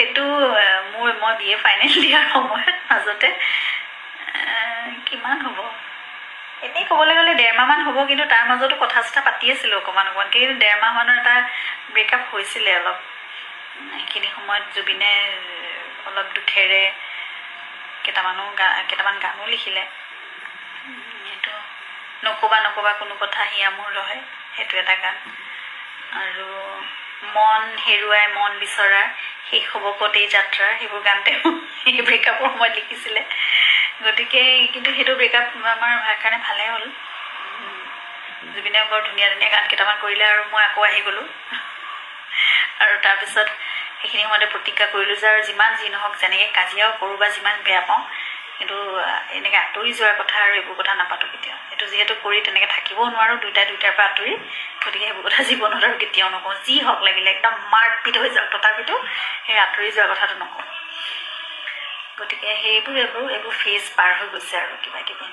সেইটো মই BA final দিয়াৰ সময়ত মাজতে কিমান হ'ব এনেই ক'বলৈ গ'লে 1.5 মাহমান হ'ব, কিন্তু তাৰ মাজতো কথা চথা পাতি আছিলোঁ অকণমান কিন্তু 1.5 মাহমানৰ এটা ব্ৰেকআপ হৈছিলে অলপ। সেইখিনি সময়ত জুবিনে অলপ দুখেৰে কেইটামান গানো লিখিলে। সেইটো নক'বা কোনো কথা হিয়া মোৰ ৰহে, সেইটো এটা গান। আৰু মন হেৰুৱাই মন বিচৰা শেষ হ'ব ক'ত এই যাত্ৰা, সেইবোৰ গান তেওঁ এই ব্ৰেকআপৰ সময়ত লিখিছিলে। গতিকে কিন্তু সেইটো ব্ৰেকআপ আমাৰ কাৰণে ভালেই হ'ল। জুবিনে বৰ ধুনীয়া গান কেইটামান কৰিলে আৰু মই আকৌ আহি গ'লোঁ। আৰু তাৰপিছত সেইখিনি সময়তে প্ৰতিজ্ঞা কৰিলোঁ যে আৰু যিমান যি নহওক, যেনেকৈ কাজিয়াও কৰোঁ বা যিমান বেয়া পাওঁ, কিন্তু এনেকৈ আঁতৰি যোৱাৰ কথা আৰু এইবোৰ কথা নাপাতোঁ কেতিয়াও। এইটো যিহেতু কৰি তেনেকৈ থাকিবও নোৱাৰোঁ দুইটাৰ পৰা আঁতৰি, গতিকে সেইবোৰ কথা জীৱনত আৰু কেতিয়াও নকওঁ। যি হওক লাগিলে একদম মাৰপিট হৈ যাওক তথাপিতো সেই আঁতৰি যোৱাৰ কথাটো নকওঁ। গতিকে এইবোৰ ফেজ পাৰ হৈ গৈছে আৰু কিবা কিবি।